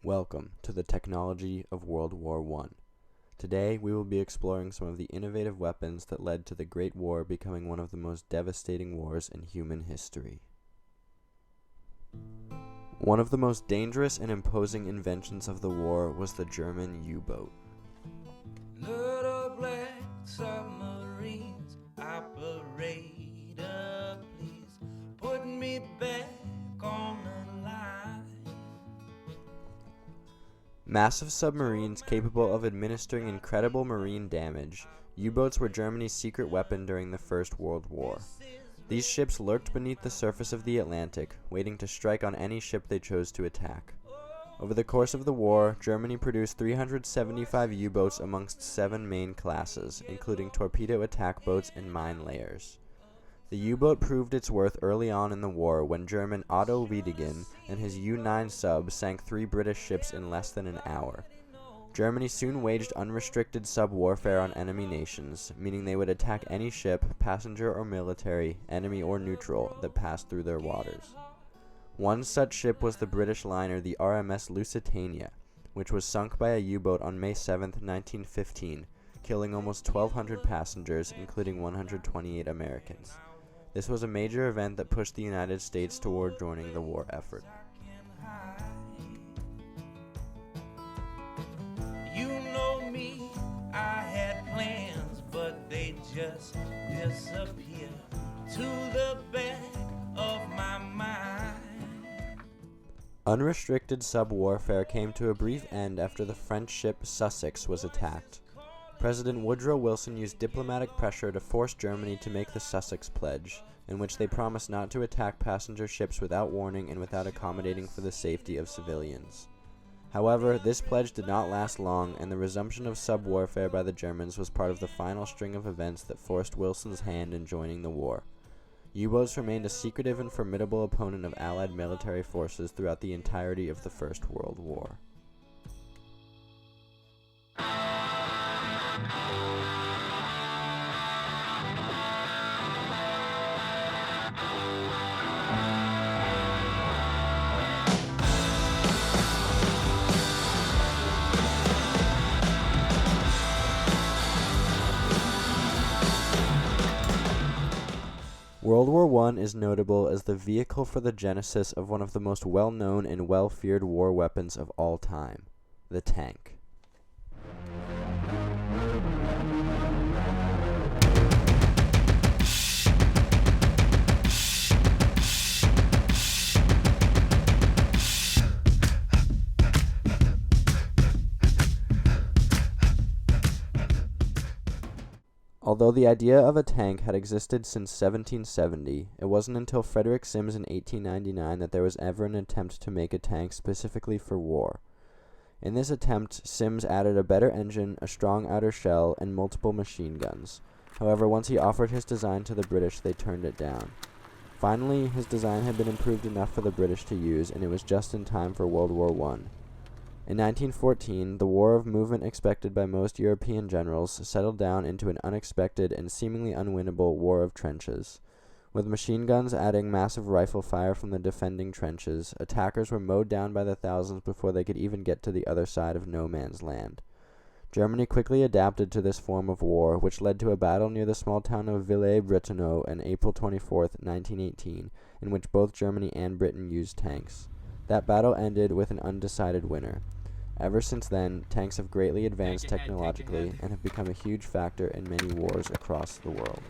Welcome to the technology of World War I. Today, we will be exploring some of the innovative weapons that led to the Great War becoming one of the most devastating wars in human history. One of the most dangerous and imposing inventions of the war was the German U-boat. Little black submarines, operator, please put me back on the line. Massive submarines capable of administering incredible marine damage, U-boats were Germany's secret weapon during the First World War. These ships lurked beneath the surface of the Atlantic, waiting to strike on any ship they chose to attack. Over the course of the war, Germany produced 375 U-boats amongst 7 main classes, including torpedo attack boats and mine layers. The U-boat proved its worth early on in the war when German Otto Wiedeking and his U-9 sub sank 3 British ships in less than an hour. Germany soon waged unrestricted sub-warfare on enemy nations, meaning they would attack any ship, passenger or military, enemy or neutral, that passed through their waters. One such ship was the British liner the RMS Lusitania, which was sunk by a U-boat on May 7, 1915, killing almost 1,200 passengers, including 128 Americans. This was a major event that pushed the United States toward joining the war effort. You know me, I had plans, but they just disappeared to the back of my mind. Unrestricted sub-warfare came to a brief end after the French ship Sussex was attacked. President Woodrow Wilson used diplomatic pressure to force Germany to make the Sussex Pledge, in which they promised not to attack passenger ships without warning and without accommodating for the safety of civilians. However, this pledge did not last long, and the resumption of sub-warfare by the Germans was part of the final string of events that forced Wilson's hand in joining the war. U-boats remained a secretive and formidable opponent of Allied military forces throughout the entirety of the First World War. World War I is notable as the vehicle for the genesis of one of the most well-known and well-feared war weapons of all time, the tank. Although the idea of a tank had existed since 1770, it wasn't until Frederick Sims in 1899 that there was ever an attempt to make a tank specifically for war. In this attempt, Sims added a better engine, a strong outer shell, and multiple machine guns. However, once he offered his design to the British, they turned it down. Finally, his design had been improved enough for the British to use, and it was just in time for World War I. In 1914, the war of movement expected by most European generals settled down into an unexpected and seemingly unwinnable war of trenches. With machine guns adding massive rifle fire from the defending trenches, attackers were mowed down by the thousands before they could even get to the other side of no man's land. Germany quickly adapted to this form of war, which led to a battle near the small town of Villers-Bretonneux on April 24, 1918, in which both Germany and Britain used tanks. That battle ended with an undecided winner. Ever since then, tanks have greatly advanced technologically and have become a huge factor in many wars across the world.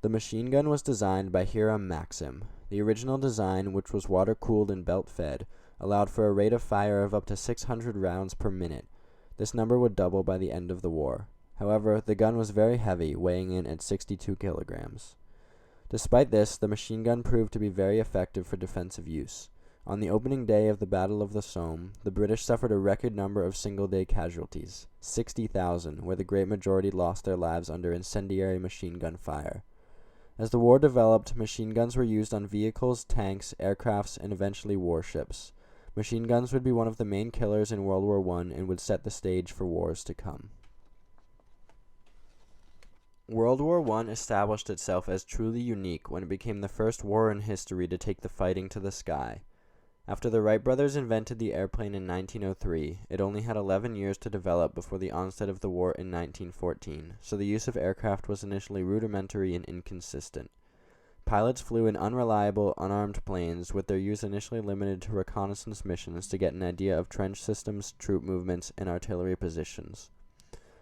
The machine gun was designed by Hiram Maxim. The original design, which was water-cooled and belt-fed, allowed for a rate of fire of up to 600 rounds per minute. This number would double by the end of the war. However, the gun was very heavy, weighing in at 62 kilograms. Despite this, the machine gun proved to be very effective for defensive use. On the opening day of the Battle of the Somme, the British suffered a record number of single-day casualties, 60,000, where the great majority lost their lives under incendiary machine gun fire. As the war developed, machine guns were used on vehicles, tanks, aircrafts, and eventually warships. Machine guns would be one of the main killers in World War I and would set the stage for wars to come. World War I established itself as truly unique when it became the first war in history to take the fighting to the sky. After the Wright brothers invented the airplane in 1903, it only had 11 years to develop before the onset of the war in 1914, so the use of aircraft was initially rudimentary and inconsistent. Pilots flew in unreliable, unarmed planes, with their use initially limited to reconnaissance missions to get an idea of trench systems, troop movements, and artillery positions.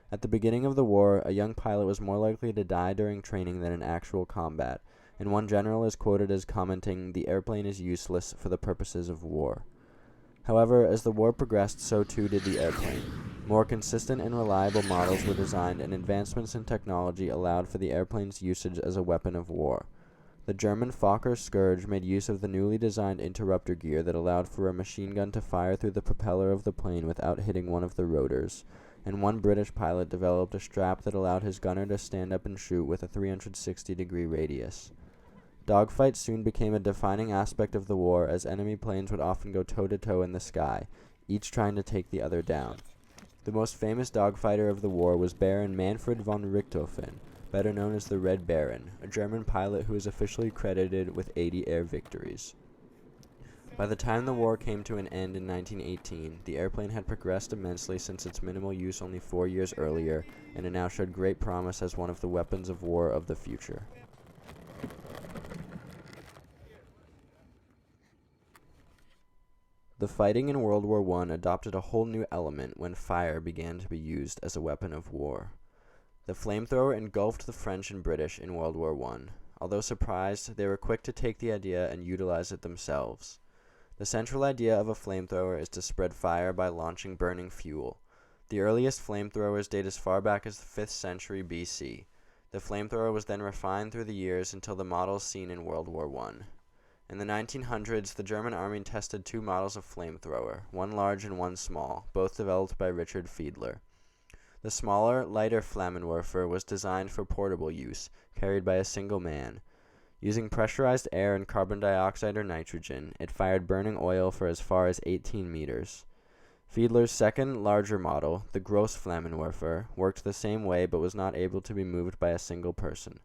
At the beginning of the war, a young pilot was more likely to die during training than in actual combat, and one general is quoted as commenting, "The airplane is useless for the purposes of war." However, as the war progressed, so too did the airplane. More consistent and reliable models were designed, and advancements in technology allowed for the airplane's usage as a weapon of war. The German Fokker Scourge made use of the newly designed interrupter gear that allowed for a machine gun to fire through the propeller of the plane without hitting one of the rotors, and one British pilot developed a strap that allowed his gunner to stand up and shoot with a 360-degree radius. Dogfights soon became a defining aspect of the war, as enemy planes would often go toe-to-toe in the sky, each trying to take the other down. The most famous dogfighter of the war was Baron Manfred von Richthofen, better known as the Red Baron, a German pilot who is officially credited with 80 air victories. By the time the war came to an end in 1918, the airplane had progressed immensely since its minimal use only 4 years earlier, and it now showed great promise as one of the weapons of war of the future. The fighting in World War I adopted a whole new element when fire began to be used as a weapon of war. The flamethrower engulfed the French and British in World War I. Although surprised, they were quick to take the idea and utilize it themselves. The central idea of a flamethrower is to spread fire by launching burning fuel. The earliest flamethrowers date as far back as the 5th century BC. The flamethrower was then refined through the years until the models seen in World War I. In the 1900s, the German army tested 2 models of flamethrower, one large and one small, both developed by Richard Fiedler. The smaller, lighter Flammenwerfer was designed for portable use, carried by a single man. Using pressurized air and carbon dioxide or nitrogen, it fired burning oil for as far as 18 meters. Fiedler's second, larger model, the Grossflammenwerfer, worked the same way but was not able to be moved by a single person.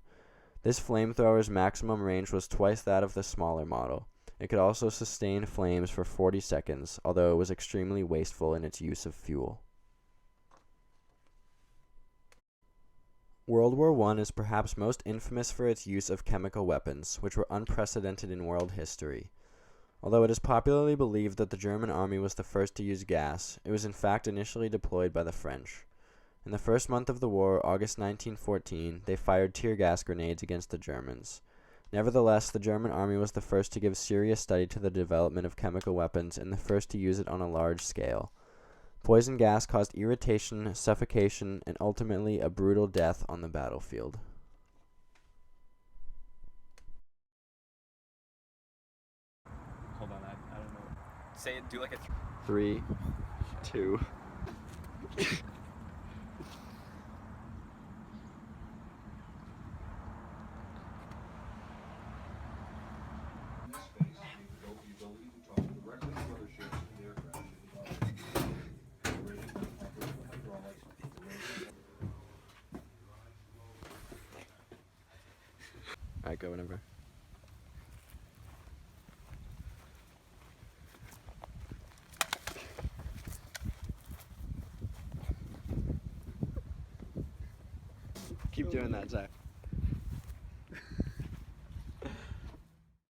This flamethrower's maximum range was twice that of the smaller model. It could also sustain flames for 40 seconds, although it was extremely wasteful in its use of fuel. World War I is perhaps most infamous for its use of chemical weapons, which were unprecedented in world history. Although it is popularly believed that the German army was the first to use gas, it was in fact initially deployed by the French. In the first month of the war, August 1914, they fired tear gas grenades against the Germans. Nevertheless, the German army was the first to give serious study to the development of chemical weapons and the first to use it on a large scale. Poison gas caused irritation, suffocation, and ultimately a brutal death on the battlefield. Hold on, I don't know. Say it, do like a 3, 2. Alright, go whenever. Keep doing that, Zach.